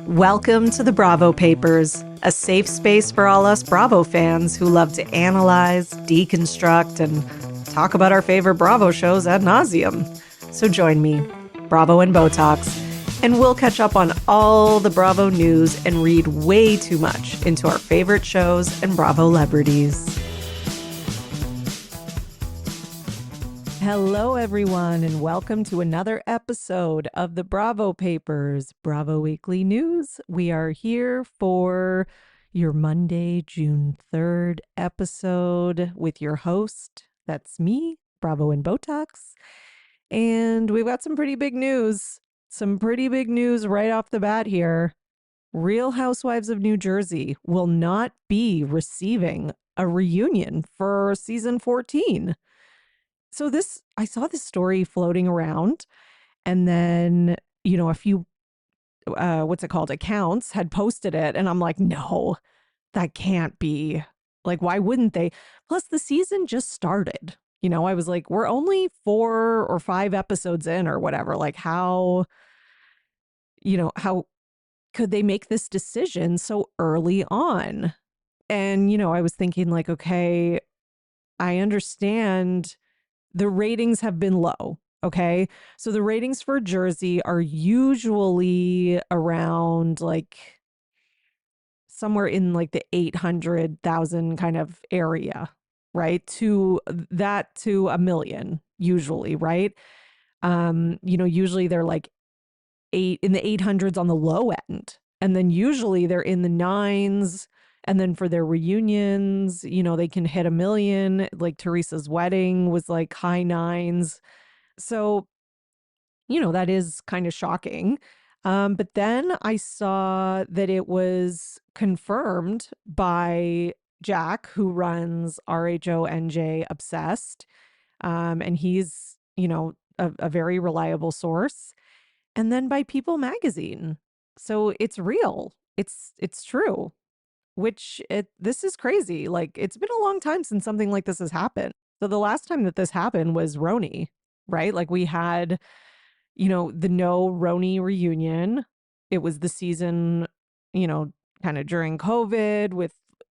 Welcome to the Bravo Papers, a safe space for all us Bravo fans who love to analyze, deconstruct, and talk about our favorite Bravo shows ad nauseum. So join me, Bravo and Botox, and we'll catch up on all the Bravo news and read way too much into our favorite shows and Bravo celebrities. Hello, everyone, and welcome to another episode of the Bravo Papers, Bravo Weekly News. We are here for your Monday, June 3rd episode with your host. That's me, Bravo and Botox. And we've got some pretty big news. Some pretty big news right off the bat here. Real Housewives of New Jersey will not be receiving a reunion for season 14. So I saw this story floating around, and then, a few, accounts had posted it, and I'm like, no, that can't be. Like, why wouldn't they? Plus, the season just started. I was like, we're only 4 or 5 episodes in or whatever. Like, how could they make this decision so early on? And, I was thinking like, okay, I understand the ratings have been low. Okay. So the ratings for Jersey are usually around like somewhere in like the 800,000 kind of area, right? To a million usually, right? Usually they're like in the 800s on the low end. And then usually they're in the 9s. And then for their reunions, they can hit 1 million. Like Teresa's wedding was like high 9s. So, that is kind of shocking. But then I saw that it was confirmed by Jack, who runs RHONJ Obsessed. And he's, a very reliable source. And then by People Magazine. So it's real. It's true. This is crazy. Like, it's been a long time since something like this has happened. So the last time that this happened was RHONY, right? Like we had, the no RHONY reunion. It was the season, kind of during COVID with,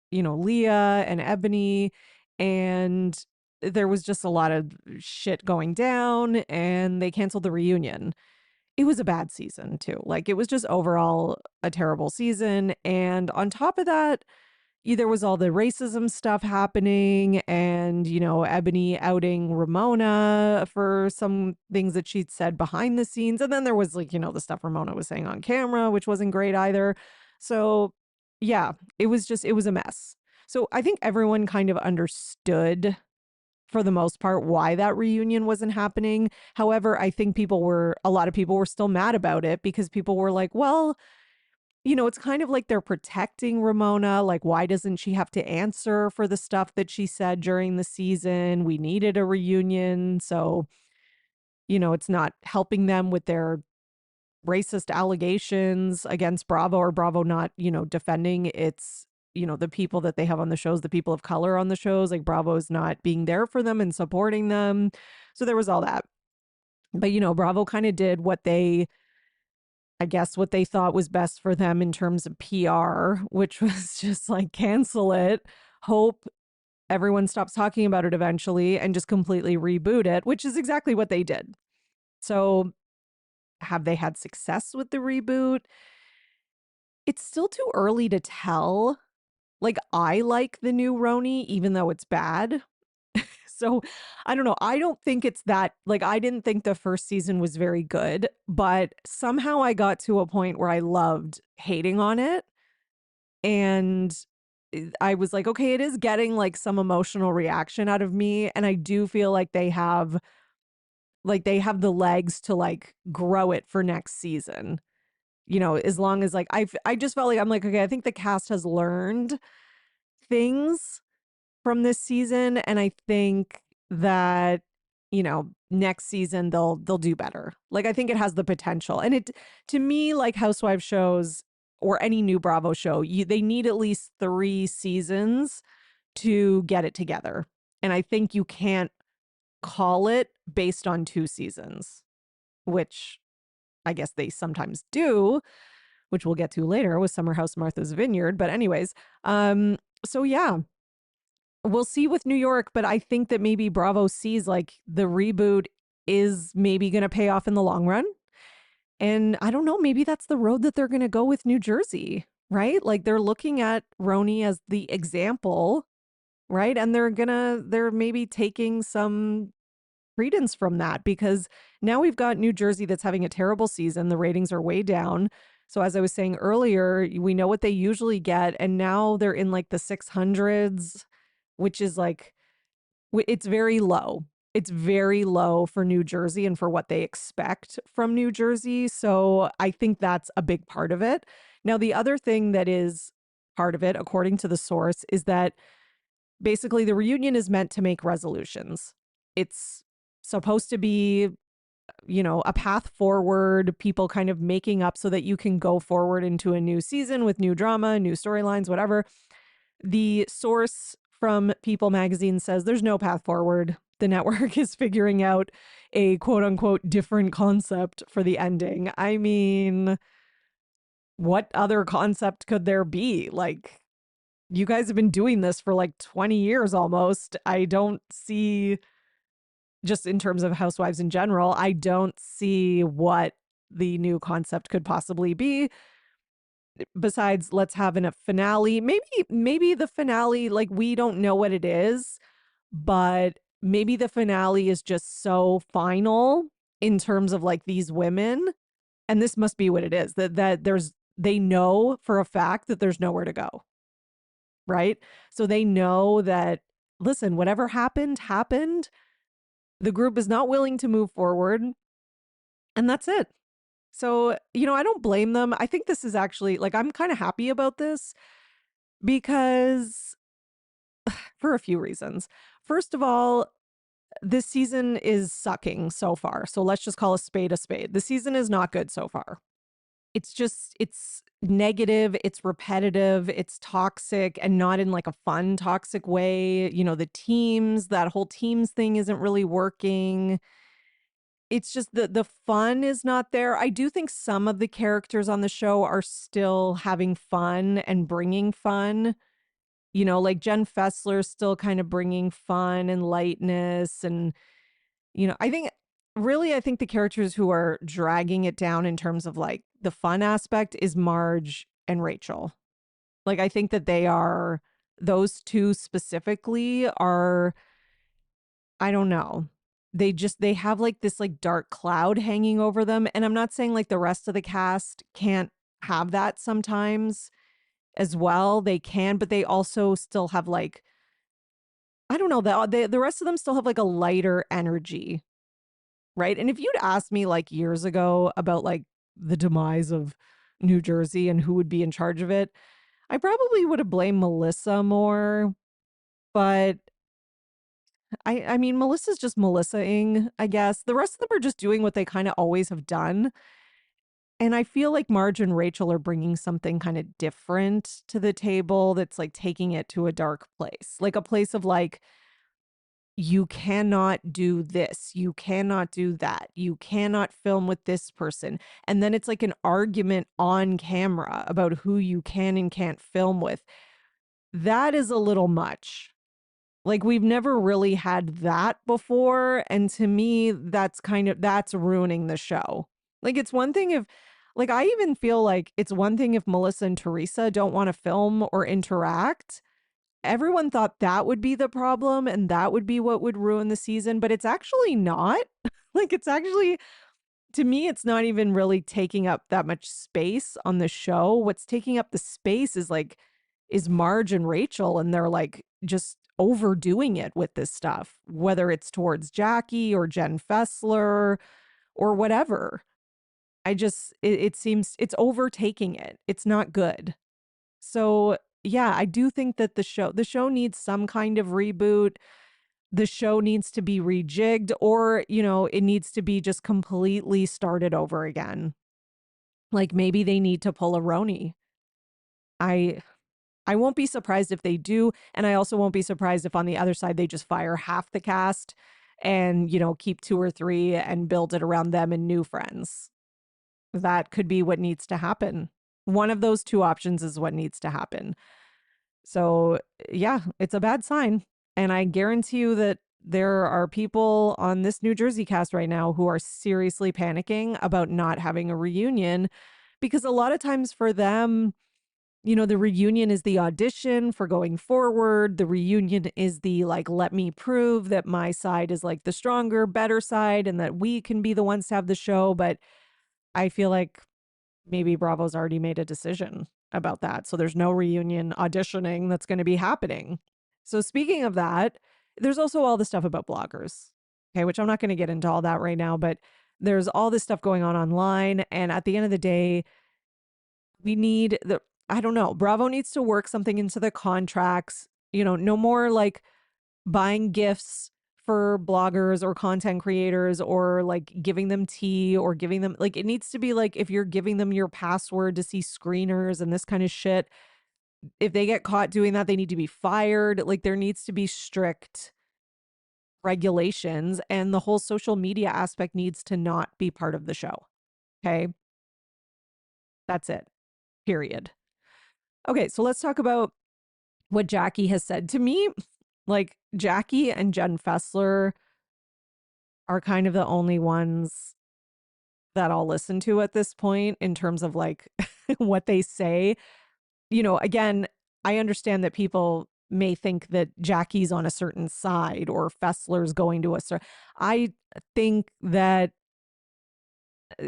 Leah and Ebony. And there was just a lot of shit going down and they canceled the reunion. It was a bad season too. Like it was just overall a terrible season. And on top of that, there was all the racism stuff happening and, Ebony outing Ramona for some things that she'd said behind the scenes. And then there was like, the stuff Ramona was saying on camera, which wasn't great either. So yeah, it was a mess. So I think everyone kind of understood for the most part why that reunion wasn't happening. However, I think a lot of people were still mad about it because people were like, well, it's kind of like they're protecting Ramona. Like, why doesn't she have to answer for the stuff that she said during the season? We needed a reunion. So, it's not helping them with their racist allegations against Bravo or Bravo not, defending its the people that they have on the shows, the people of color on the shows, like Bravo's not being there for them and supporting them. So there was all that. But, Bravo kind of did what they thought was best for them in terms of PR, which was just like cancel it, hope everyone stops talking about it eventually and just completely reboot it, which is exactly what they did. So have they had success with the reboot? It's still too early to tell. Like, I like the new RHONY, even though it's bad. So, I don't know. I don't think it's that, like, I didn't think the first season was very good, but somehow I got to a point where I loved hating on it. And I was like, okay, it is getting like some emotional reaction out of me. And I do feel like they have the legs to like grow it for next season. As long as like I just felt like I'm like, okay, I think the cast has learned things from this season, and I think that next season they'll do better. Like I think it has the potential, and it to me, like Housewives shows or any new Bravo show, they need at least 3 seasons to get it together, and I think you can't call it based on 2 seasons, which I guess they sometimes do which we'll get to later with Summer House Martha's Vineyard. But anyways, so yeah, we'll see with New York, but I think that maybe Bravo sees like the reboot is maybe going to pay off in the long run. And I don't know, maybe that's the road that they're going to go with New Jersey, right? Like they're looking at RHONJ as the example, right? And they're maybe taking some credence from that, because now we've got New Jersey that's having a terrible season. The ratings are way down. So as I was saying earlier, we know what they usually get, and now they're in like the 600s, which is like, it's very low. It's very low for New Jersey and for what they expect from New Jersey. So I think that's a big part of it. Now, the other thing that is part of it, according to the source, is that basically the reunion is meant to make resolutions. It's supposed to be, a path forward, people kind of making up so that you can go forward into a new season with new drama, new storylines, whatever. The source from People magazine says there's no path forward. The network is figuring out a quote unquote different concept for the ending. I mean, what other concept could there be? Like, you guys have been doing this for like 20 years almost. I don't see, just in terms of Housewives in general, I don't see what the new concept could possibly be. Besides, let's have a finale. Maybe the finale, like, we don't know what it is, but maybe the finale is just so final in terms of like these women, and this must be what it is, that they know for a fact that there's nowhere to go, right? So they know that, listen, whatever happened. The group is not willing to move forward, and that's it. So, I don't blame them. I think this is actually, like, I'm kind of happy about this because for a few reasons. First of all, this season is sucking so far. So let's just call a spade a spade. The season is not good so far. It's negative, it's repetitive, it's toxic, and not in like a fun, toxic way. That whole teams thing isn't really working. It's just the fun is not there. I do think some of the characters on the show are still having fun and bringing fun. Like Jen Fessler still kind of bringing fun and lightness. And, I think the characters who are dragging it down in terms of like the fun aspect is Marge and Rachel. Like, I think that those two specifically are, I don't know. They have like this like dark cloud hanging over them. And I'm not saying like the rest of the cast can't have that sometimes as well. They can, but they also still have like, I don't know, the rest of them still have like a lighter energy, right? And if you'd asked me like years ago about like the demise of New Jersey and who would be in charge of it, I probably would have blamed Melissa more. But I mean, Melissa's just Melissa-ing, I guess. The rest of them are just doing what they kind of always have done. And I feel like Marge and Rachel are bringing something kind of different to the table that's like taking it to a dark place, like a place of like, you cannot do this, you cannot do that, you cannot film with this person. And then it's like an argument on camera about who you can and can't film with. That is a little much. Like, we've never really had that before. And to me, that's ruining the show. Like, it's one thing if, like, I even feel like it's one thing if Melissa and Teresa don't want to film or interact. Everyone thought that would be the problem and that would be what would ruin the season, but it's actually not. Like, it's actually, to me, it's not even really taking up that much space on the show. What's taking up the space is Marge and Rachel, and they're like just overdoing it with this stuff, whether it's towards Jackie or Jen Fessler or whatever. It seems it's overtaking it. It's not good. So yeah, I do think that the show needs some kind of reboot. The show needs to be rejigged, or, it needs to be just completely started over again. Like, maybe they need to pull a RHONJ. I won't be surprised if they do. And I also won't be surprised if on the other side, they just fire half the cast and, keep 2 or 3 and build it around them and new friends. That could be what needs to happen. One of those two options is what needs to happen. So, yeah, it's a bad sign. And I guarantee you that there are people on this New Jersey cast right now who are seriously panicking about not having a reunion because a lot of times for them, the reunion is the audition for going forward. The reunion is the like, let me prove that my side is like the stronger, better side and that we can be the ones to have the show. But I feel like maybe Bravo's already made a decision about that. So there's no reunion auditioning that's going to be happening. So speaking of that, there's also all the stuff about bloggers, okay, which I'm not going to get into all that right now, but there's all this stuff going on online. And at the end of the day, we need I don't know, Bravo needs to work something into the contracts, no more like buying gifts for bloggers or content creators or like giving them tea or giving them like it needs to be like if you're giving them your password to see screeners and this kind of shit, if they get caught doing that, they need to be fired. Like there needs to be strict regulations and the whole social media aspect needs to not be part of the show. Okay. That's it. Period. Okay. So let's talk about what Jackie has said to me. Like Jackie and Jen Fessler are kind of the only ones that I'll listen to at this point in terms of like what they say. Again, I understand that people may think that Jackie's on a certain side or Fessler's going to a certain. I think that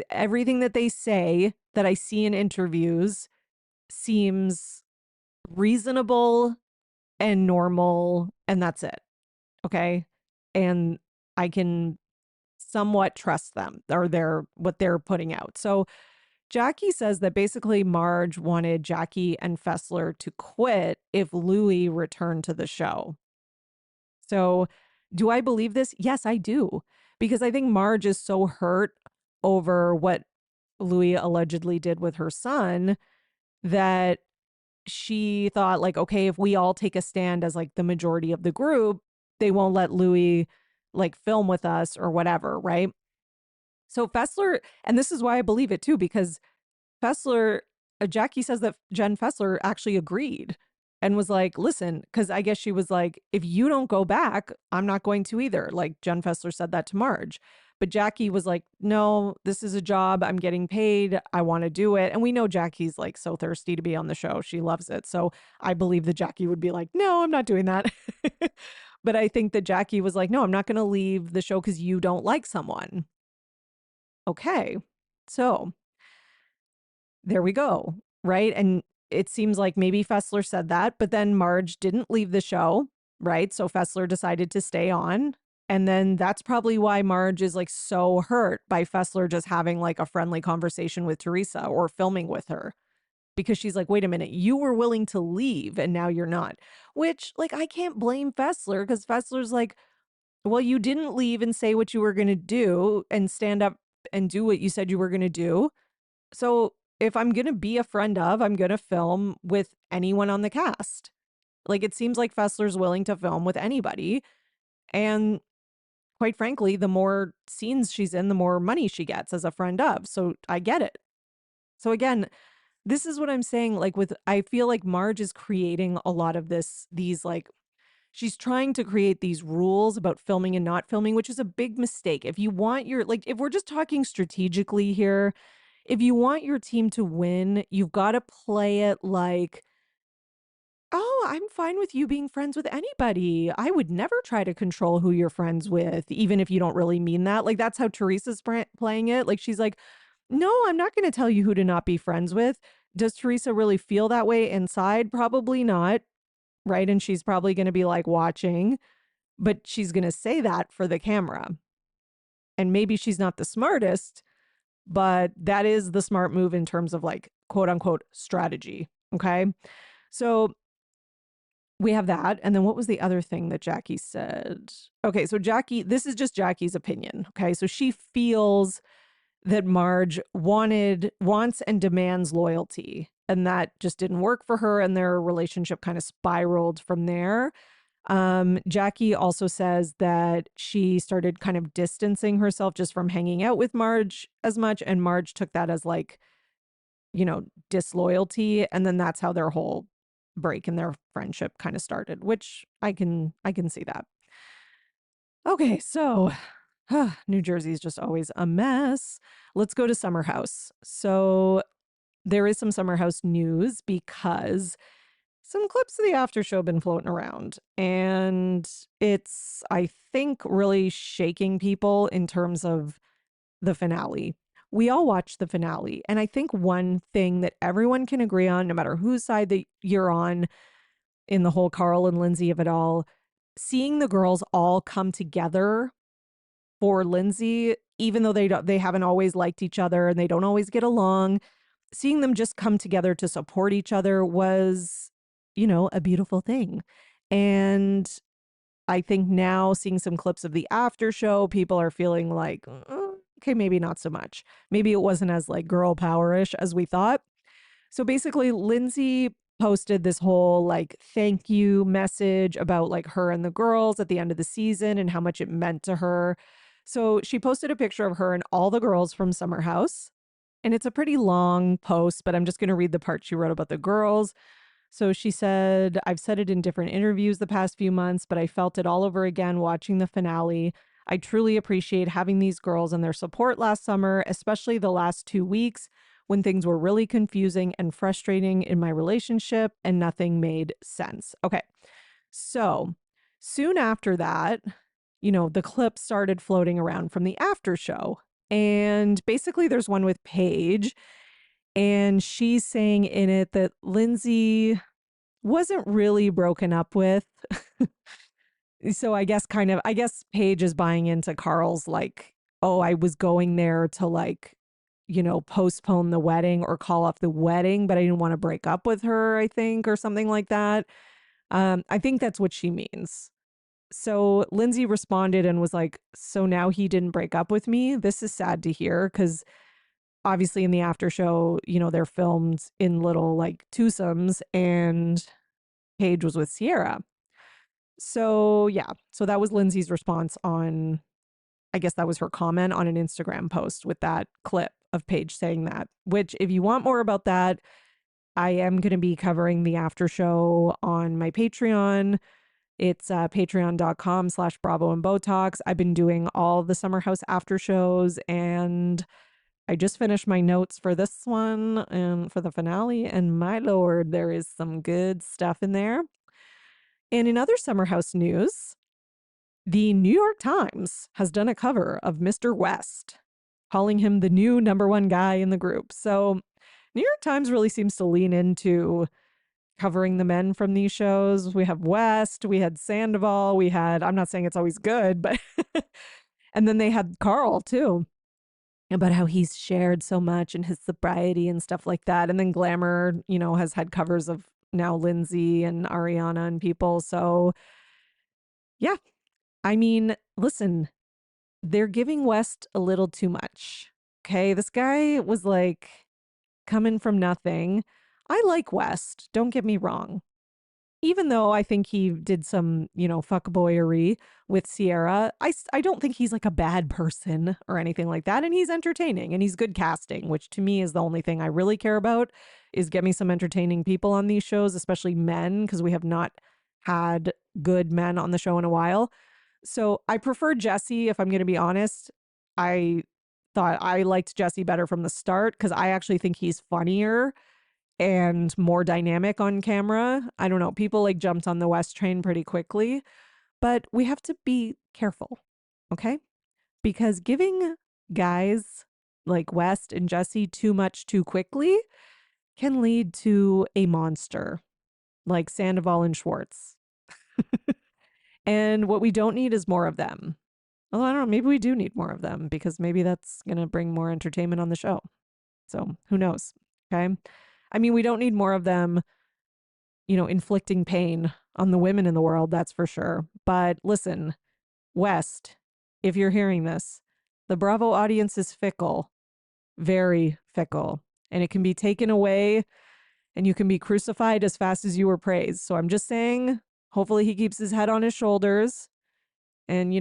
everything that they say that I see in interviews seems reasonable and normal, and that's it. Okay. And I can somewhat trust them or what they're putting out. So Jackie says that basically Marge wanted Jackie and Fessler to quit if Louis returned to the show. So do I believe this? Yes, I do. Because I think Marge is so hurt over what Louis allegedly did with her son that she thought like, okay, if we all take a stand as like the majority of the group, they won't let Louis like film with us or whatever, right? So Fessler, and this is why I believe it too, because Fessler, Jackie says that Jen Fessler actually agreed and was like, listen, because I guess she was like, if you don't go back, I'm not going to either. Like Jen Fessler said that to Marge. But Jackie was like, no, this is a job. I'm getting paid. I want to do it. And we know Jackie's like so thirsty to be on the show. She loves it. So I believe that Jackie would be like, no, I'm not doing that. But I think that Jackie was like, no, I'm not going to leave the show because you don't like someone. Okay. So there we go. Right. And it seems like maybe Fessler said that, but then Marge didn't leave the show. Right. So Fessler decided to stay on. And then that's probably why Marge is like so hurt by Fessler just having like a friendly conversation with Teresa or filming with her. Because she's like, wait a minute, you were willing to leave and now you're not. Which, like, I can't blame Fessler because Fessler's like, well, you didn't leave and say what you were going to do and stand up and do what you said you were going to do. So if I'm going to be a friend of, I'm going to film with anyone on the cast. Like, it seems like Fessler's willing to film with anybody. And quite frankly, the more scenes she's in, the more money she gets as a friend of. So I get it. So again, this is what I'm saying. Like I feel like Marge is creating a lot of these like, she's trying to create these rules about filming and not filming, which is a big mistake. If you want if we're just talking strategically here, if you want your team to win, you've got to play it like, oh, I'm fine with you being friends with anybody. I would never try to control who you're friends with, even if you don't really mean that. Like, that's how Teresa's playing it. Like, she's like, no, I'm not going to tell you who to not be friends with. Does Teresa really feel that way inside? Probably not. Right. And she's probably going to be like watching, but she's going to say that for the camera. And maybe she's not the smartest, but that is the smart move in terms of like, quote unquote, strategy. Okay. So we have that. And then what was the other thing that Jackie said? Okay. So Jackie, this is just Jackie's opinion. Okay. So she feels that Marge wants and demands loyalty. And that just didn't work for her. And their relationship kind of spiraled from there. Jackie also says that she started kind of distancing herself just from hanging out with Marge as much. And Marge took that as like, disloyalty. And then that's how their whole break in their friendship kind of started, which I can see that. Okay, so New Jersey is just always a mess. Let's go to Summer House. So there is some Summer House news because some clips of the after show have been floating around, and it's, I think, really shaking people in terms of the finale. We all watched the finale, and I think one thing that everyone can agree on, no matter whose side that you're on in the whole Carl and Lindsay of it all, seeing the girls all come together for Lindsay, even though they haven't always liked each other and they don't always get along, seeing them just come together to support each other was, a beautiful thing. And I think now seeing some clips of the after show, people are feeling like, okay, maybe not so much. Maybe it wasn't as like girl power-ish as we thought. So basically, Lindsay posted this whole like thank you message about like her and the girls at the end of the season and how much it meant to her. So she posted a picture of her and all the girls from Summer House. And it's a pretty long post, but I'm just going to read the part she wrote about the girls. So she said, I've said it in different interviews the past few months, but I felt it all over again watching the finale. I truly appreciate having these girls and their support last summer, especially the last 2 weeks when things were really confusing and frustrating in my relationship and nothing made sense. Okay. So soon after that, the clip started floating around from the after show. And basically, there's one with Paige, and she's saying in it that Lindsay wasn't really broken up with. So I guess Paige is buying into Carl's like, oh, I was going there to like, postpone the wedding or call off the wedding, but I didn't want to break up with her, I think, or something like that. I think that's what she means. So Lindsay responded and was like, so now he didn't break up with me. This is sad to hear because obviously in the after show, they're filmed in little like twosomes and Paige was with Sierra. So yeah, so that was Lindsay's response on, I guess that was her comment on an Instagram post with that clip of Paige saying that, which if you want more about that, I am going to be covering the after show on my Patreon. It's patreon.com/Bravo and Botox. I've been doing all the Summer House after shows, and I just finished my notes for this one and for the finale. And my lord, there is some good stuff in there. And in other Summer House news, the New York Times has done a cover of Mr. West, calling him the new #1 guy in the group. So New York Times really seems to lean into covering the men from these shows. We have West, we had Sandoval, we had, I'm not saying it's always good, but, and then they had Carl too, about how he's shared so much and his sobriety and stuff like that. And then Glamour, has had covers of now Lindsay and Ariana and people. So yeah, I mean, listen, they're giving West a little too much. Okay. This guy was like coming from nothing. I like West, don't get me wrong. Even though I think he did some, fuckboyery with Sierra, I don't think he's like a bad person or anything like that. And he's entertaining and he's good casting, which to me is the only thing I really care about, is get me some entertaining people on these shows, especially men, because we have not had good men on the show in a while. So I prefer Jesse, if I'm going to be honest. I thought I liked Jesse better from the start because I actually think he's funnier and more dynamic on camera. I don't know. People like jumped on the West train pretty quickly, but we have to be careful, okay? Because giving guys like West and Jesse too much too quickly can lead to a monster like Sandoval and Schwartz. And what we don't need is more of them. Well, I don't know. Maybe we do need more of them because maybe that's going to bring more entertainment on the show. So who knows? Okay. I mean, we don't need more of them, inflicting pain on the women in the world. That's for sure. But listen, West, if you're hearing this, the Bravo audience is fickle, very fickle, and it can be taken away and you can be crucified as fast as you were praised. So I'm just saying, hopefully he keeps his head on his shoulders and,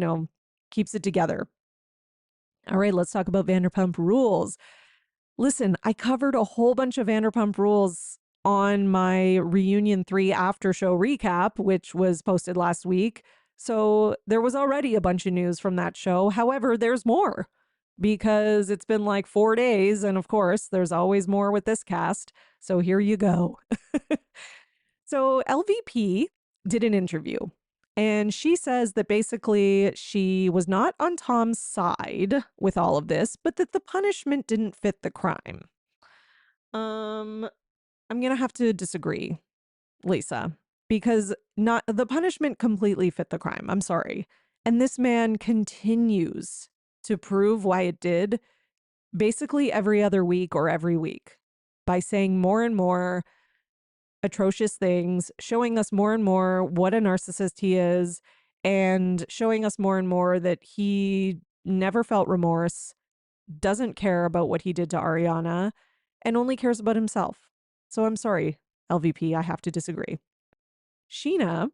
keeps it together. All right, let's talk about Vanderpump Rules. Listen, I covered a whole bunch of Vanderpump Rules on my Reunion 3 after show recap, which was posted last week. So there was already a bunch of news from that show. However, there's more because it's been like 4 days. And of course, there's always more with this cast. So here you go. So LVP did an interview and she says that basically she was not on Tom's side with all of this, but that the punishment didn't fit the crime. I'm going to have to disagree, Lisa, because not the punishment completely fit the crime. I'm sorry. And this man continues to prove why it did basically every other week or every week by saying more and more atrocious things, showing us more and more what a narcissist he is, and showing us more and more that he never felt remorse, doesn't care about what he did to Ariana, and only cares about himself. So I'm sorry, LVP, I have to disagree. Sheena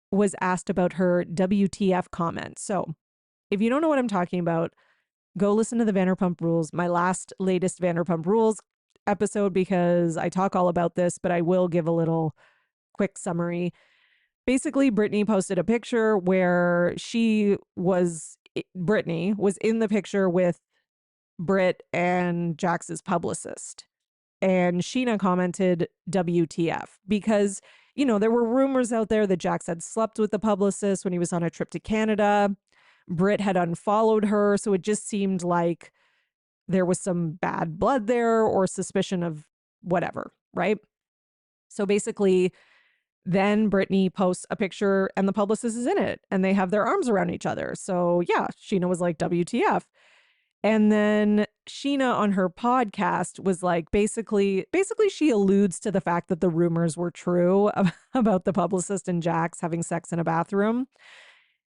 was asked about her WTF comment. So if you don't know what I'm talking about, go listen to the Vanderpump Rules, my latest Vanderpump Rules episode, because I talk all about this, but I will give a little quick summary. Basically, Brittany posted a picture where Brittany was in the picture with Britt and Jax's publicist. And Sheena commented WTF because, there were rumors out there that Jax had slept with the publicist when he was on a trip to Canada. Britt had unfollowed her. So it just seemed like there was some bad blood there or suspicion of whatever, right? So basically, then Brittany posts a picture and the publicist is in it and they have their arms around each other. So yeah, Sheena was like, WTF. And then Sheena on her podcast was like, basically she alludes to the fact that the rumors were true about the publicist and Jax having sex in a bathroom,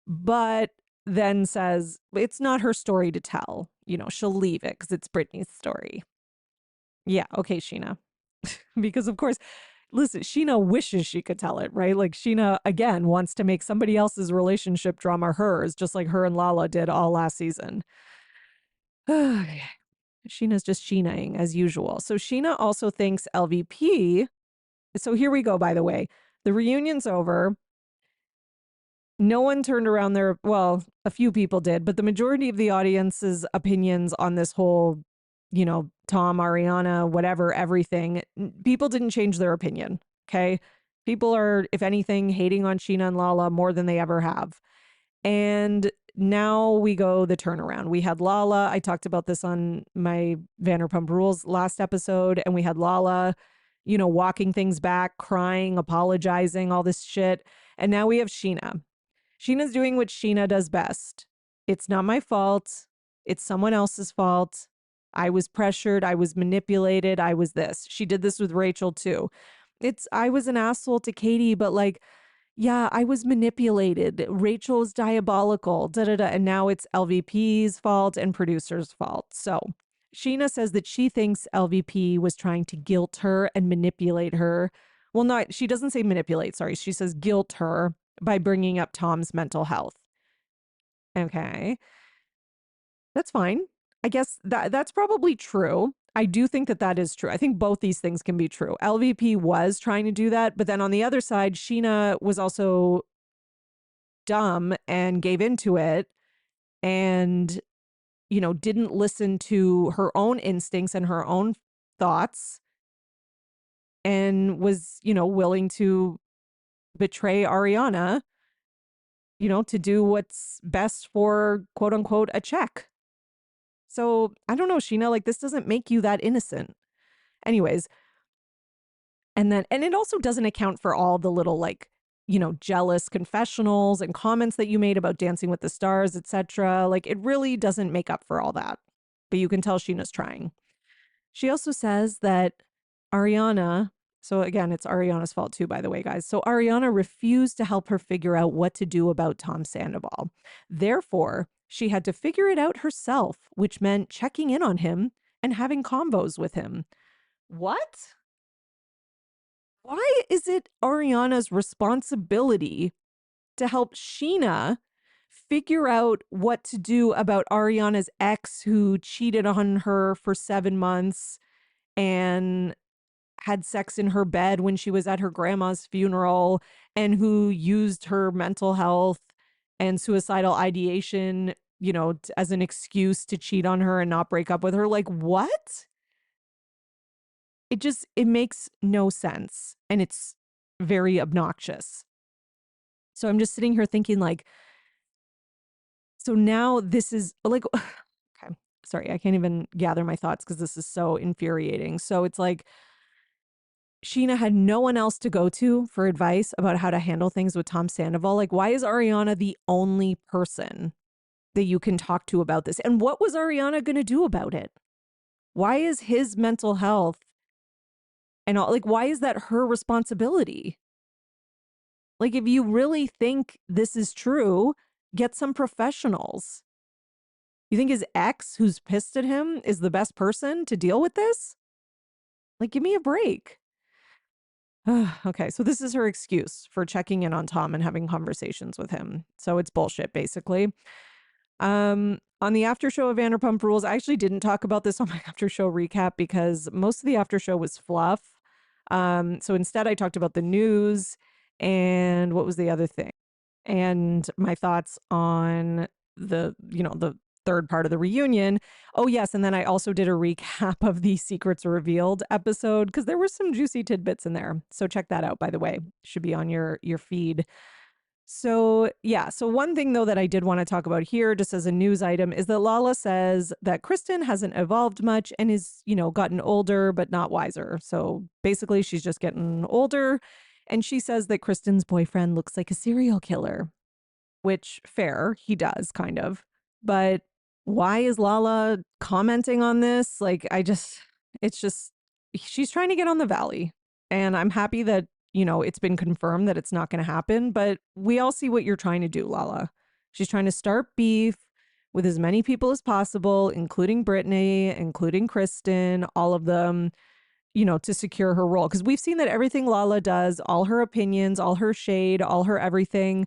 but then says it's not her story to tell. She'll leave it because it's Brittany's story. Yeah, okay, Sheena. Because of course, listen, Sheena wishes she could tell it, right? Like Sheena, again, wants to make somebody else's relationship drama hers, just like her and Lala did all last season. Sheena's just Sheenaing as usual. So Sheena also thinks LVP. So here we go, by the way. The reunion's over. No one turned around a few people did, but the majority of the audience's opinions on this whole, Tom, Ariana, whatever, everything, people didn't change their opinion. Okay. People are, if anything, hating on Sheena and Lala more than they ever have. And now we go the turnaround. We had Lala. I talked about this on my Vanderpump Rules last episode. And we had Lala, walking things back, crying, apologizing, all this shit. And now we have Sheena. Sheena's doing what Sheena does best. It's not my fault. It's someone else's fault. I was pressured. I was manipulated. I was this. She did this with Rachel too. I was an asshole to Katie, but like, yeah, I was manipulated. Rachel's diabolical, and now it's LVP's fault and producer's fault. So Sheena says that she thinks LVP was trying to guilt her and manipulate her. Well, she doesn't say manipulate, sorry. She says guilt her by bringing up Tom's mental health. Okay. That's fine. I guess that's probably true. I do think that is true. I think both these things can be true. LVP was trying to do that, but then on the other side, Sheena was also dumb and gave into it and, didn't listen to her own instincts and her own thoughts and was, willing to betray Ariana, to do what's best for quote unquote a check. So I don't know, Sheena, like this doesn't make you that innocent. Anyways, and it also doesn't account for all the little like, jealous confessionals and comments that you made about Dancing with the Stars, etc. Like it really doesn't make up for all that. But you can tell Sheena's trying. She also says that Ariana, so again, it's Ariana's fault too, by the way, guys. So Ariana refused to help her figure out what to do about Tom Sandoval. Therefore, she had to figure it out herself, which meant checking in on him and having combos with him. What? Why is it Ariana's responsibility to help Sheena figure out what to do about Ariana's ex who cheated on her for 7 months and had sex in her bed when she was at her grandma's funeral, and who used her mental health and suicidal ideation, as an excuse to cheat on her and not break up with her. Like, what? It makes no sense. And it's very obnoxious. So I'm just sitting here thinking, like, so now this is like, okay, sorry, I can't even gather my thoughts because this is so infuriating. So it's like, Sheena had no one else to go to for advice about how to handle things with Tom Sandoval. Like, why is Ariana the only person that you can talk to about this? And what was Ariana going to do about it? Why is his mental health and all, like, why is that her responsibility? Like, if you really think this is true, get some professionals. You think his ex, who's pissed at him, is the best person to deal with this? Like, give me a break. Okay, so this is her excuse for checking in on Tom and having conversations with him. So it's bullshit, basically. On the after show of Vanderpump Rules, I actually didn't talk about this on my after show recap because most of the after show was fluff. So instead I talked about the news and what was the other thing? And my thoughts on the third part of the reunion. Oh, yes. And then I also did a recap of the Secrets Revealed episode because there were some juicy tidbits in there. So check that out, by the way. Should be on your feed. So, yeah. So one thing, though, that I did want to talk about here, just as a news item, is that Lala says that Kristen hasn't evolved much and is, gotten older, but not wiser. So basically, she's just getting older. And she says that Kristen's boyfriend looks like a serial killer, which fair, he does kind of. But why is Lala commenting on this? Like, it's just, she's trying to get on the Valley. And I'm happy that, it's been confirmed that it's not going to happen. But we all see what you're trying to do, Lala. She's trying to start beef with as many people as possible, including Brittany, including Kristen, all of them, to secure her role. Because we've seen that everything Lala does, all her opinions, all her shade, all her everything,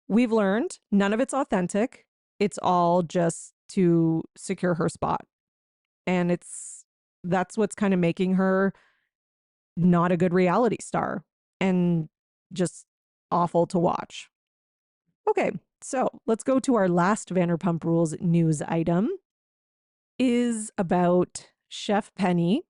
we've learned none of it's authentic. It's all just to secure her spot. And that's what's kind of making her not a good reality star and just awful to watch. Okay, so let's go to our last Vanderpump Rules news item is about Chef Penny.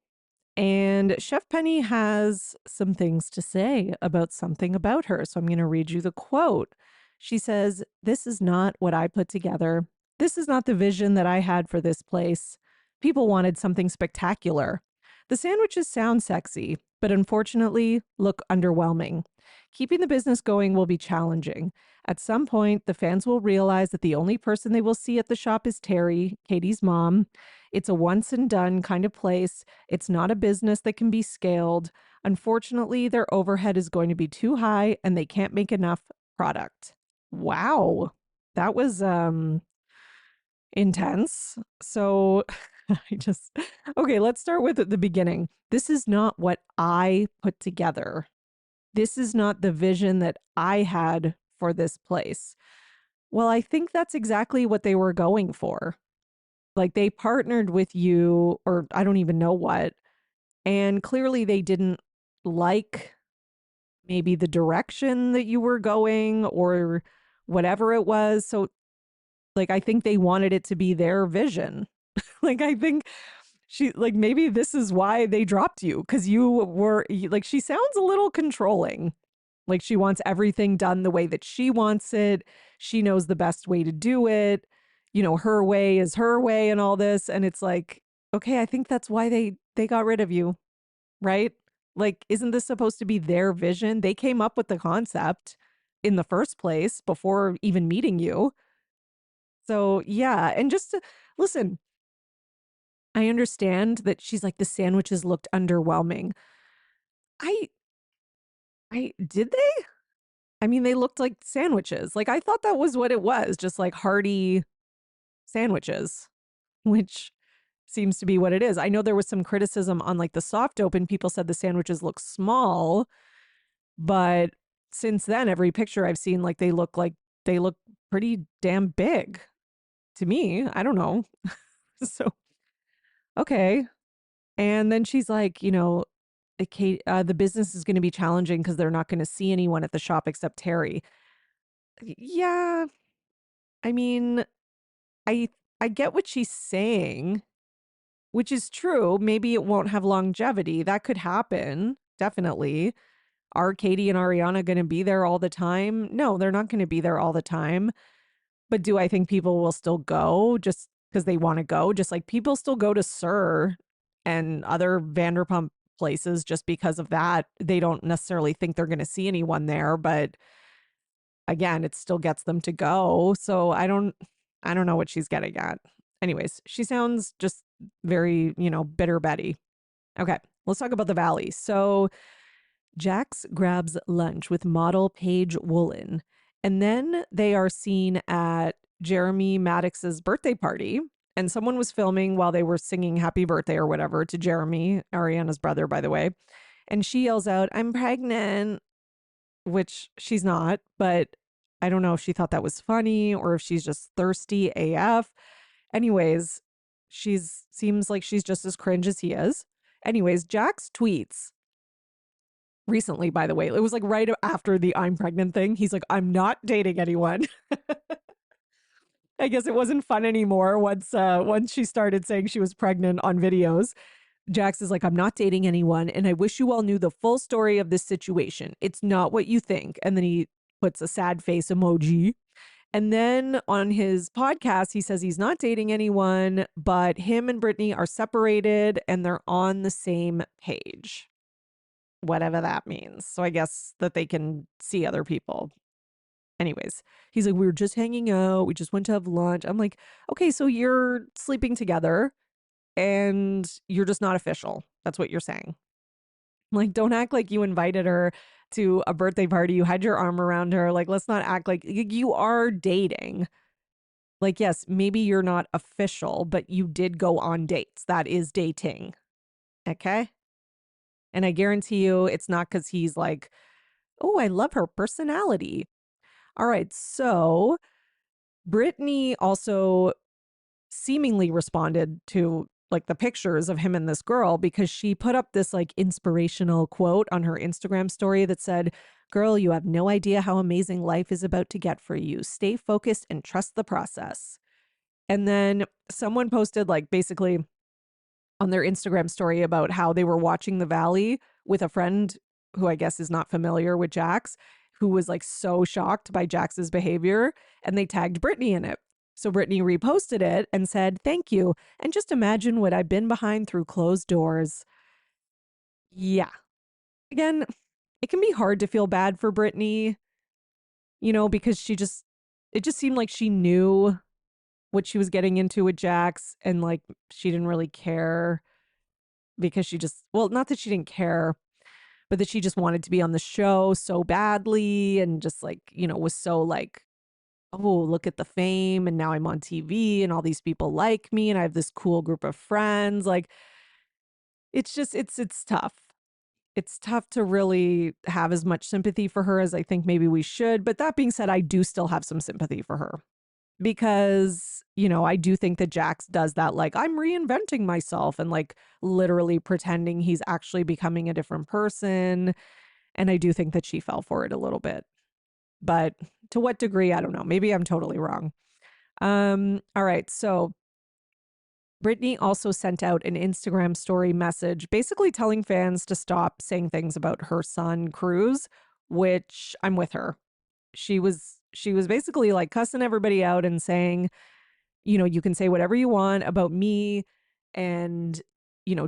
And Chef Penny has some things to say about something about her. So I'm going to read you the quote. She says, "This is not what I put together. This is not the vision that I had for this place. People wanted something spectacular. The sandwiches sound sexy, but unfortunately look underwhelming. Keeping the business going will be challenging. At some point, the fans will realize that the only person they will see at the shop is Terry, Katie's mom. It's a once and done kind of place. It's not a business that can be scaled. Unfortunately, their overhead is going to be too high and they can't make enough product." Wow. That was intense. So okay, let's start with the beginning. This is not what I put together. This is not the vision that I had for this place. Well, I think that's exactly what they were going for. Like, they partnered with you, or I don't even know what, and clearly they didn't like maybe the direction that you were going or whatever it was. So, like, I think they wanted it to be their vision. Like, I think maybe this is why they dropped you, because she sounds a little controlling. Like, she wants everything done the way that she wants it. She knows the best way to do it. Her way is her way and all this. And it's like, okay, I think that's why they got rid of you, right? Like, isn't this supposed to be their vision? They came up with the concept in the first place before even meeting you. So, yeah. And just to listen, I understand that she's like, the sandwiches looked underwhelming. I did they? I mean, they looked like sandwiches. Like, I thought that was what it was, just like hearty sandwiches, which seems to be what it is. I know there was some criticism on like the soft open. People said the sandwiches look small, but since then, every picture I've seen, like they look pretty damn big to me. I don't know. So, okay. And then she's like, the business is going to be challenging because they're not going to see anyone at the shop except Terry. Yeah. I mean, I I get what she's saying, which is true. Maybe it won't have longevity. That could happen. Definitely. Are Katie and Ariana going to be there all the time? No, they're not going to be there all the time. But do I think people will still go just because they want to go? Just like people still go to Sir and other Vanderpump places just because of that. They don't necessarily think they're going to see anyone there, but again, it still gets them to go. So I don't know what she's getting at. Anyways, she sounds just very, bitter Betty. Okay, let's talk about the Valley. So Jax grabs lunch with model Paige Woolen, and then they are seen at Jeremy Maddox's birthday party. And someone was filming while they were singing happy birthday or whatever to Jeremy, Ariana's brother, by the way. And she yells out, "I'm pregnant," which she's not, but I don't know if she thought that was funny or if she's just thirsty AF. Anyways, seems like she's just as cringe as he is. Anyways, Jax tweets recently, by the way. It was like right after the "I'm pregnant" thing. He's like, "I'm not dating anyone." I guess it wasn't fun anymore once she started saying she was pregnant on videos. Jax is like, "I'm not dating anyone, and I wish you all knew the full story of this situation. It's not what you think." And then he puts a sad face emoji. And then on his podcast, he says he's not dating anyone, but him and Brittany are separated and they're on the same page. Whatever that means. So I guess that they can see other people. Anyways, he's like, "We were just hanging out. We just went to have lunch." I'm like, okay, so you're sleeping together and you're just not official. That's what you're saying. Like, don't act like you invited her to a birthday party. You had your arm around her. Like, let's not act like you are dating. Like, yes, maybe you're not official, but you did go on dates. That is dating. Okay. And I guarantee you it's not because he's like, "Oh, I love her personality." All right. So Brittany also seemingly responded to like the pictures of him and this girl because she put up this like inspirational quote on her Instagram story that said, "Girl, you have no idea how amazing life is about to get for you. Stay focused and trust the process." And then someone posted like basically on their Instagram story about how they were watching The Valley with a friend who I guess is not familiar with Jax, who was like so shocked by Jax's behavior, and they tagged Brittany in it. So Brittany reposted it and said, "Thank you. And just imagine what I've been behind through closed doors." Yeah. Again, it can be hard to feel bad for Brittany, because it just seemed like she knew what she was getting into with Jax and like she didn't really care because well, not that she didn't care, but that she just wanted to be on the show so badly and just like, was so like, "Oh, look at the fame. And now I'm on TV and all these people like me and I have this cool group of friends." Like, it's just, it's tough. It's tough to really have as much sympathy for her as I think maybe we should. But that being said, I do still have some sympathy for her because, I do think that Jax does that. Like, "I'm reinventing myself," and like literally pretending he's actually becoming a different person. And I do think that she fell for it a little bit. But to what degree, I don't know. Maybe I'm totally wrong. All right. So Brittany also sent out an Instagram story message basically telling fans to stop saying things about her son, Cruz, which I'm with her. She was basically like cussing everybody out and saying, "You can say whatever you want about me and,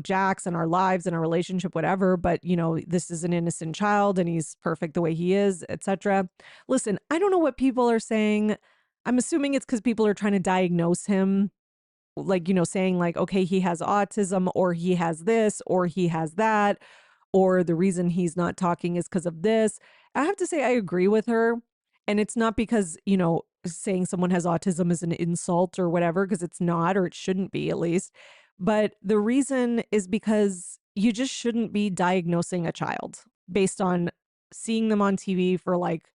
Jax and our lives and our relationship, whatever, but, this is an innocent child and he's perfect the way he is, etc." Listen, I don't know what people are saying. I'm assuming it's because people are trying to diagnose him, like, saying like, okay, he has autism or he has this or he has that, or the reason he's not talking is because of this. I have to say, I agree with her. And it's not because, saying someone has autism is an insult or whatever, because it's not, or it shouldn't be at least. But the reason is because you just shouldn't be diagnosing a child based on seeing them on TV for like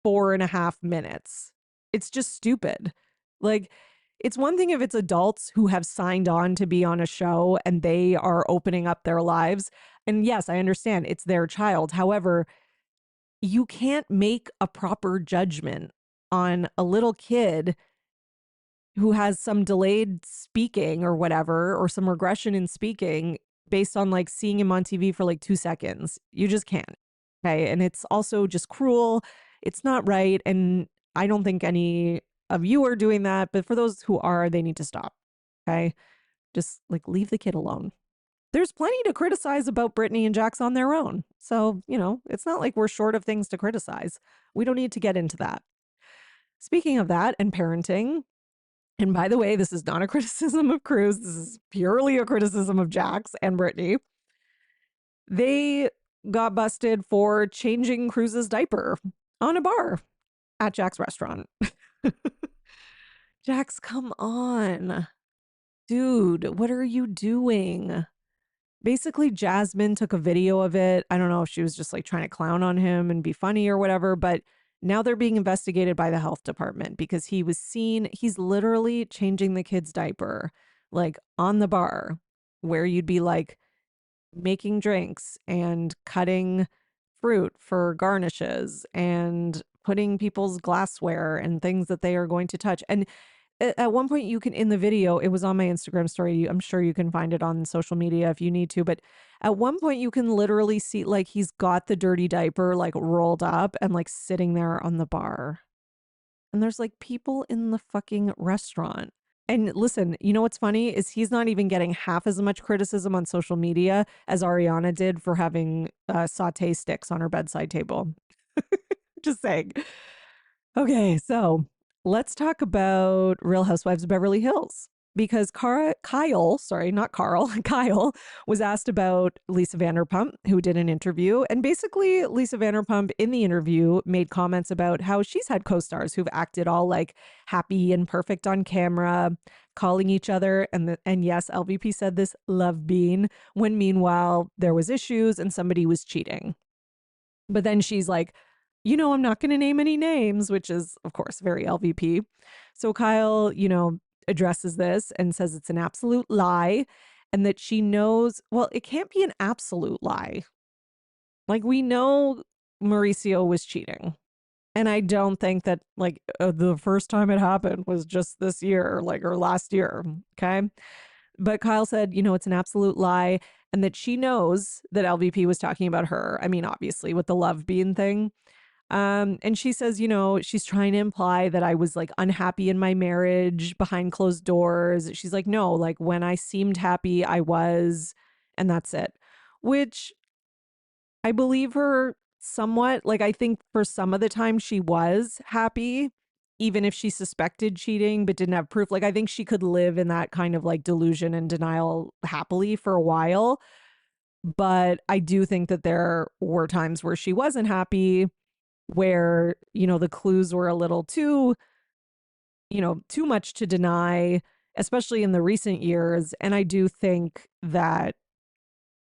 4.5 minutes. It's just stupid. Like, it's one thing if it's adults who have signed on to be on a show and they are opening up their lives. And yes, I understand it's their child. However, you can't make a proper judgment on a little kid who has some delayed speaking or whatever, or some regression in speaking based on like seeing him on TV for like 2 seconds. You just can't. Okay. And it's also just cruel. It's not right. And I don't think any of you are doing that. But for those who are, they need to stop. Okay. Just like leave the kid alone. There's plenty to criticize about Brittany and Jax on their own. So, it's not like we're short of things to criticize. We don't need to get into that. Speaking of that and parenting, and by the way, this is not a criticism of Cruz. This is purely a criticism of Jax and Brittany. They got busted for changing Cruz's diaper on a bar at Jack's restaurant. Jax, come on. Dude, what are you doing? Basically, Jasmine took a video of it. I don't know if she was just like trying to clown on him and be funny or whatever, but now they're being investigated by the health department because he was seen, he's literally changing the kid's diaper, like on the bar where you'd be like making drinks and cutting fruit for garnishes and putting people's glassware and things that they are going to touch. And at one point you can, in the video, it was on my Instagram story. I'm sure you can find it on social media if you need to, but at one point you can literally see like he's got the dirty diaper like rolled up and like sitting there on the bar. And there's like people in the fucking restaurant. And listen, you know what's funny is he's not even getting half as much criticism on social media as Ariana did for having saute sticks on her bedside table. Just saying. Okay, so let's talk about Real Housewives of Beverly Hills because Kyle was asked about Lisa Vanderpump, who did an interview. And basically, Lisa Vanderpump in the interview made comments about how she's had co-stars who've acted all like happy and perfect on camera, calling each other. And yes, LVP said this, love bean, when meanwhile there was issues and somebody was cheating. But then she's like, I'm not going to name any names, which is, of course, very LVP. So Kyle, addresses this and says it's an absolute lie and that she knows, well, it can't be an absolute lie. Like, we know Mauricio was cheating. And I don't think that like the first time it happened was just this year, or last year. Okay. But Kyle said, it's an absolute lie and that she knows that LVP was talking about her. I mean, obviously with the love bean thing. And she says, she's trying to imply that I was like unhappy in my marriage behind closed doors. She's like, no, like when I seemed happy, I was, and that's it. Which I believe her somewhat. Like, I think for some of the time she was happy, even if she suspected cheating but didn't have proof. Like, I think she could live in that kind of like delusion and denial happily for a while. But I do think that there were times where she wasn't happy, where, the clues were a little too much to deny, especially in the recent years. And I do think that,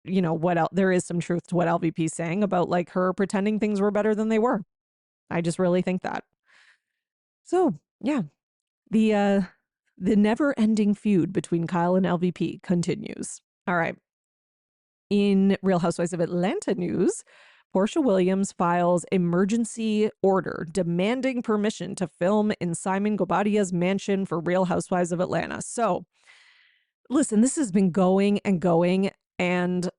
there is some truth to what LVP's saying about like her pretending things were better than they were. I just really think that. So yeah, the never ending feud between Kyle and LVP continues. All right. In Real Housewives of Atlanta news, Portia Williams files emergency order demanding permission to film in Simon Gobadia's mansion for Real Housewives of Atlanta. So, listen, this has been going and going, and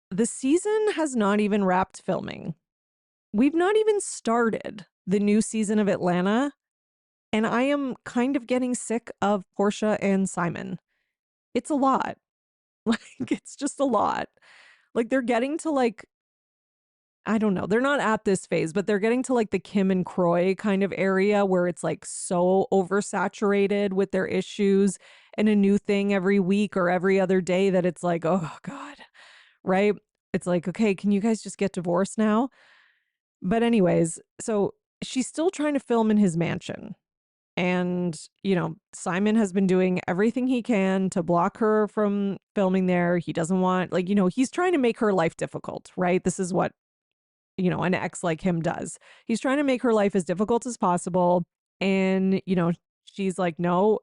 the season has not even wrapped filming. We've not even started the new season of Atlanta, and I am kind of getting sick of Portia and Simon. It's a lot. Like, it's just a lot. Like, they're getting to like, I don't know. They're not at this phase, but they're getting to like the Kim and Croy kind of area where it's like so oversaturated with their issues and a new thing every week or every other day that it's like, oh God, right? It's like, okay, can you guys just get divorced now? But anyways, so she's still trying to film in his mansion. And, Simon has been doing everything he can to block her from filming there. He doesn't want, like, he's trying to make her life difficult, right? This is what an ex like him does. He's trying to make her life as difficult as possible. And, she's like, no,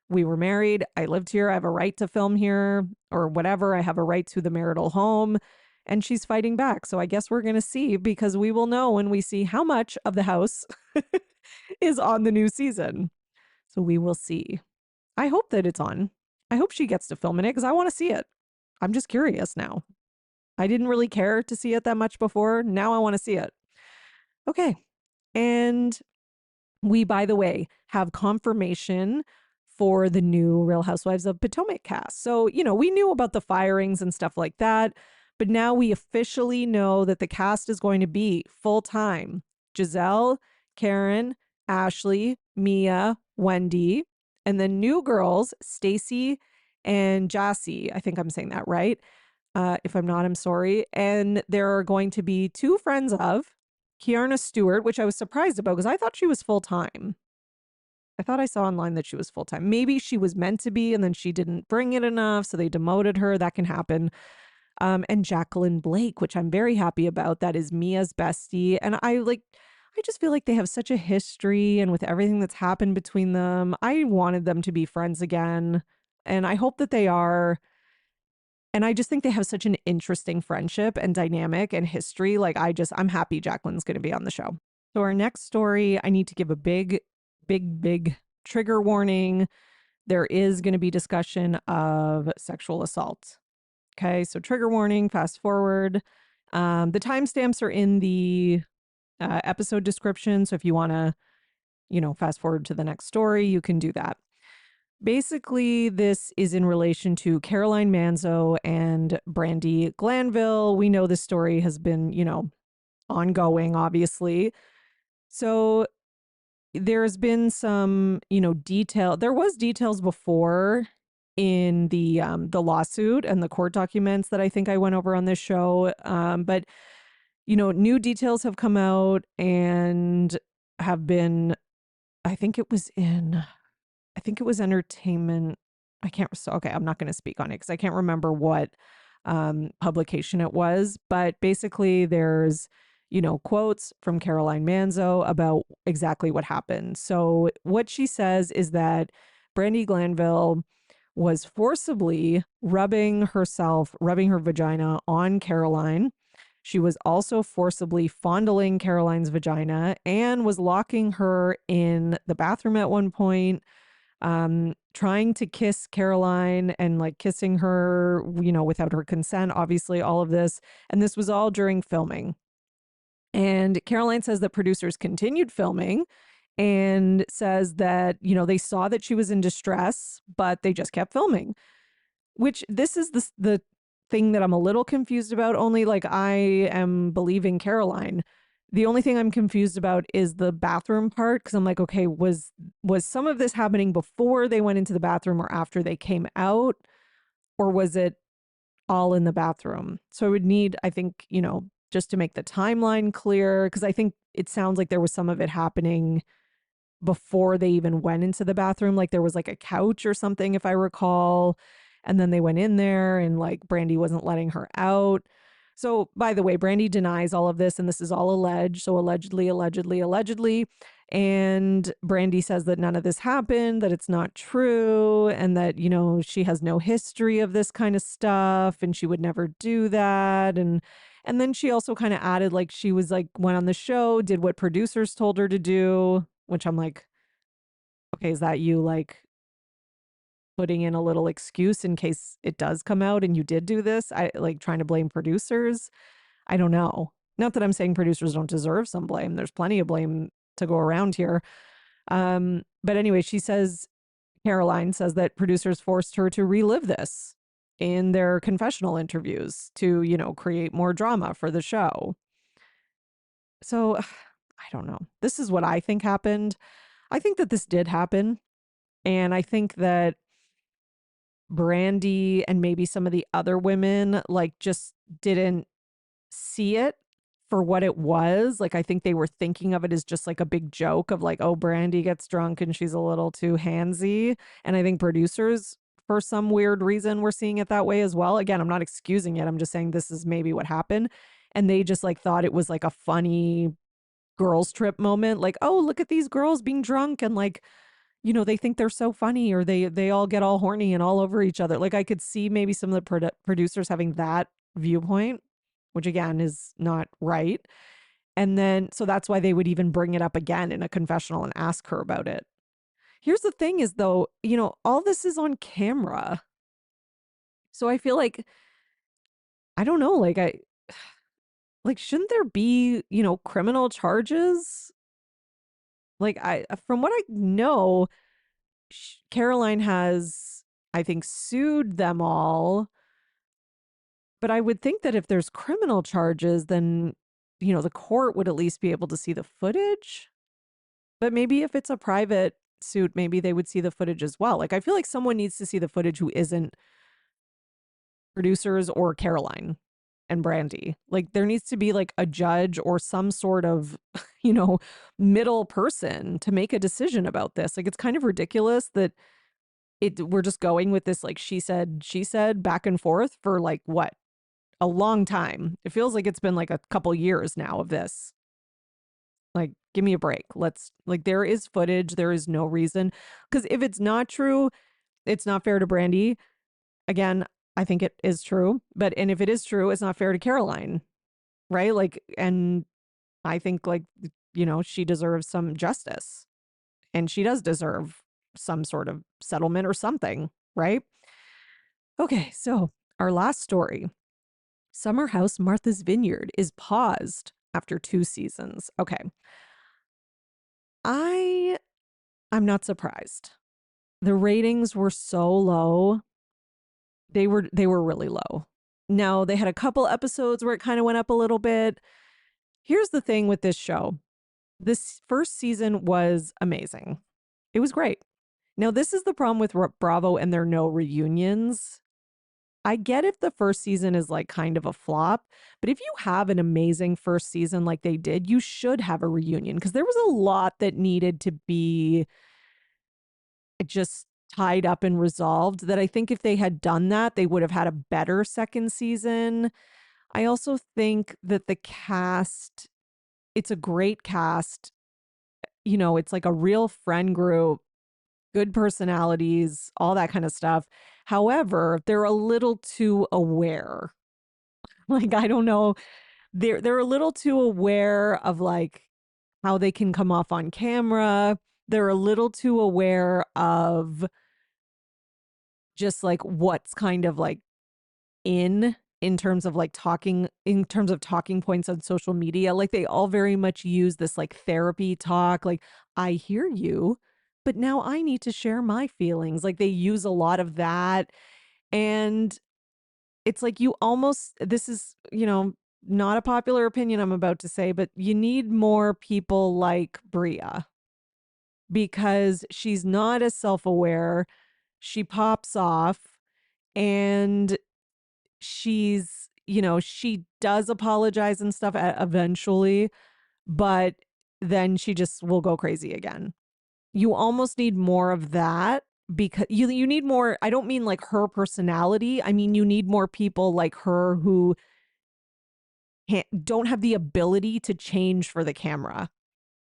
we were married. I lived here. I have a right to film here or whatever. I have a right to the marital home. And she's fighting back. So I guess we're going to see, because we will know when we see how much of the house is on the new season. So we will see. I hope that it's on. I hope she gets to film in it because I want to see it. I'm just curious now. I didn't really care to see it that much before. Now I want to see it. Okay. And we, by the way, have confirmation for the new Real Housewives of Potomac cast. So, we knew about the firings and stuff like that, but now we officially know that the cast is going to be full-time. Giselle, Karen, Ashley, Mia, Wendy, and then new girls, Stacy and Jassy. I think I'm saying that right. If I'm not, I'm sorry. And there are going to be two friends of Kiarna Stewart, which I was surprised about because I thought she was full-time. I thought I saw online that she was full-time. Maybe she was meant to be and then she didn't bring it enough, so they demoted her. That can happen. And Jacqueline Blake, which I'm very happy about. That is Mia's bestie. And I just feel like they have such a history, and with everything that's happened between them, I wanted them to be friends again. And I hope that they are. And I just think they have such an interesting friendship and dynamic and history. I'm happy Jacqueline's going to be on the show. So our next story, I need to give a big trigger warning. There is going to be discussion of sexual assault. Okay, so trigger warning, fast forward. The timestamps are in the episode description. So if you want to, fast forward to the next story, you can do that. Basically, this is in relation to Caroline Manzo and Brandi Glanville. We know this story has been, ongoing, obviously. So there's been some, detail. There was details before in the lawsuit and the court documents that I think I went over on this show. But new details have come out and have been, I think it was entertainment. Okay, I'm not going to speak on it because I can't remember what publication it was, but basically there's, quotes from Caroline Manzo about exactly what happened. So what she says is that Brandi Glanville was forcibly rubbing her vagina on Caroline. She was also forcibly fondling Caroline's vagina and was locking her in the bathroom at one point, trying to kiss Caroline and kissing her, without her consent, obviously, all of this. And this was all during filming. And Caroline says that producers continued filming and says that, they saw that she was in distress, but they just kept filming, which this is the thing that I'm a little confused about. Only I am believing Caroline. The only thing I'm confused about is the bathroom part, because I'm like, okay, was some of this happening before they went into the bathroom or after they came out, or was it all in the bathroom? So I would need, I think, just to make the timeline clear, because I think it sounds like there was some of it happening before they even went into the bathroom. There was a couch or something, if I recall, and then they went in there and Brandi wasn't letting her out. So, by the way, Brandi denies all of this, and this is all alleged. So allegedly. And Brandi says that none of this happened, that it's not true, and that, she has no history of this kind of stuff, and she would never do that. And then she also kind of added, she was went on the show, did what producers told her to do, which I'm like, okay, is that you putting in a little excuse in case it does come out and you did do this? I trying to blame producers. I don't know. Not that I'm saying producers don't deserve some blame. There's plenty of blame to go around here. But anyway, Caroline says that producers forced her to relive this in their confessional interviews to, create more drama for the show. So I don't know. This is what I think happened. I think that this did happen. And I think that Brandi and maybe some of the other women just didn't see it for what it was. I think they were thinking of it as just a big joke of oh, Brandi gets drunk and she's a little too handsy. And I think producers, for some weird reason, were seeing it that way as well. Again, I'm not excusing it. I'm just saying this is maybe what happened. And they just thought it was a funny girls trip moment. Like, oh, look at these girls being drunk and like, they think they're so funny, or they all get all horny and all over each other. Like, I could see maybe some of the producers having that viewpoint, which again is not right. And then, so that's why they would even bring it up again in a confessional and ask her about it. Here's the thing is though, all this is on camera. So I feel like, I don't know, like, shouldn't there be, criminal charges? Like, from what I know, Caroline has, I think, sued them all. But I would think that if there's criminal charges, then, the court would at least be able to see the footage. But maybe if it's a private suit, maybe they would see the footage as well. Like, I feel like someone needs to see the footage who isn't producers or Caroline and Brandi. Like, there needs to be like a judge or some sort of, middle person to make a decision about this. Like, it's kind of ridiculous that we're just going with this, like, she said back and forth for like what? A long time. It feels like it's been like a couple years now of this. Like, give me a break. There is footage. There is no reason. Because if it's not true, it's not fair to Brandi. Again, I think it is true. And if it is true, it's not fair to Caroline. Right? Like, and I think like, she deserves some justice. And she does deserve some sort of settlement or something. Right? Okay. So our last story. Summer House Martha's Vineyard is paused after 2 seasons. Okay. I'm not surprised. The ratings were so low. They were really low. Now, they had a couple episodes where it kind of went up a little bit. Here's the thing with this show. This first season was amazing. It was great. Now, this is the problem with Bravo and their no reunions. I get if the first season is like kind of a flop, but if you have an amazing first season like they did, you should have a reunion, because there was a lot that needed to be just tied up and resolved, that I think if they had done that, they would have had a better second season. I also think that the cast, it's a great cast. It's like a real friend group, good personalities, all that kind of stuff. However, they're a little too aware. Like, I don't know. They're a little too aware of like how they can come off on camera. They're a little too aware of just like what's kind of like in terms of like in terms of talking points on social media. Like, they all very much use this like therapy talk. Like, I hear you, but now I need to share my feelings. Like, they use a lot of that. And it's like, this is, not a popular opinion I'm about to say, but you need more people like Bria, because she's not as self-aware. She pops off, and she's, she does apologize and stuff eventually, but then she just will go crazy again. You almost need more of that, because you need more. I don't mean like her personality. I mean, you need more people like her who don't have the ability to change for the camera,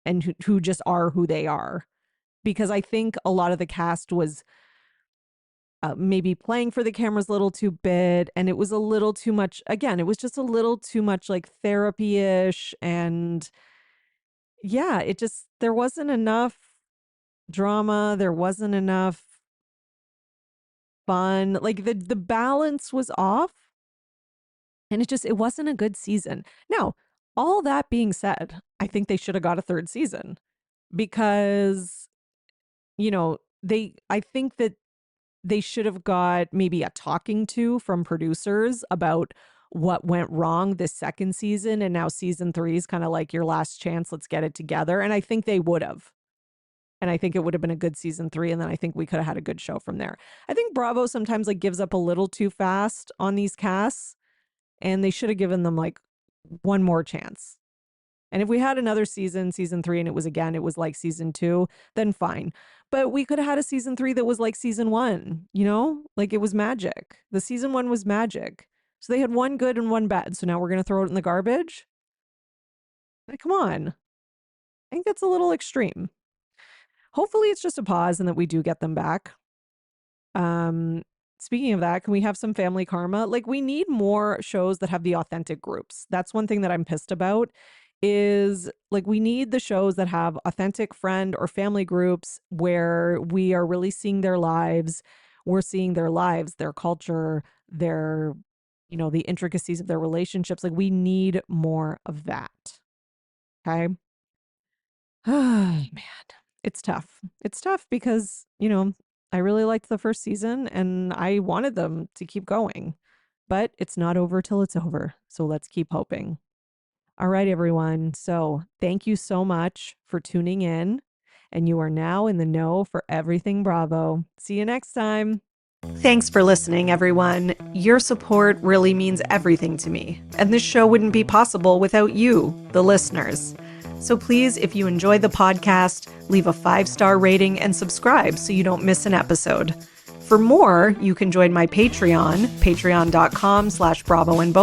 and who just are who they are. Because I think a lot of the cast was maybe playing for the cameras a little too big, and it was a little too much. Again, it was just a little too much like therapy-ish. And yeah, there wasn't enough drama. There wasn't enough fun. Like, the balance was off, and it wasn't a good season. Now, all that being said, I think they should have got a third season, because, I think that they should have got maybe a talking to from producers about what went wrong this second season. And now season 3 is kind of like your last chance. Let's get it together. And I think they would have. And I think it would have been a good season 3. And then I think we could have had a good show from there. I think Bravo sometimes like gives up a little too fast on these casts, and they should have given them like one more chance. And if we had another season 3, and it was like season 2, then fine. But we could have had a season 3 that was like season 1, like it was magic. The season 1 was magic. So they had one good and one bad. So now we're going to throw it in the garbage? Like, come on. I think that's a little extreme. Hopefully it's just a pause and that we do get them back. Speaking of that, can we have some family karma? Like, we need more shows that have the authentic groups. That's one thing that I'm pissed about, is like, we need the shows that have authentic friend or family groups where we are really seeing their lives. We're seeing their lives, their culture, their, the intricacies of their relationships. Like, we need more of that. Okay. Oh, man. It's tough. It's tough because, I really liked the first season and I wanted them to keep going, but it's not over till it's over. So let's keep hoping. All right, everyone. So thank you so much for tuning in, and you are now in the know for everything Bravo. See you next time. Thanks for listening, everyone. Your support really means everything to me, and this show wouldn't be possible without you, the listeners. So please, if you enjoy the podcast, leave a 5-star rating and subscribe so you don't miss an episode. For more, you can join my Patreon, patreon.com/Bravo and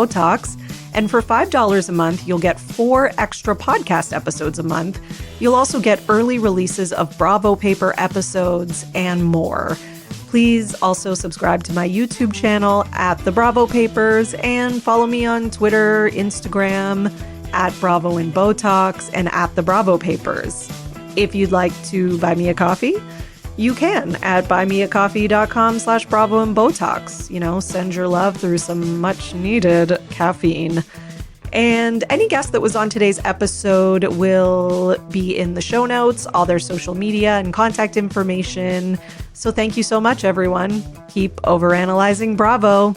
And for $5 a month, you'll get 4 extra podcast episodes a month. You'll also get early releases of Bravo Paper episodes and more. Please also subscribe to my YouTube channel at The Bravo Papers and follow me on Twitter, Instagram, at Bravo and Botox, and at The Bravo Papers. If you'd like to buy me a coffee, you can at buymeacoffee.com/Bravo and Botox. Send your love through some much needed caffeine. And any guest that was on today's episode will be in the show notes, all their social media and contact information. So thank you so much, everyone. Keep overanalyzing Bravo.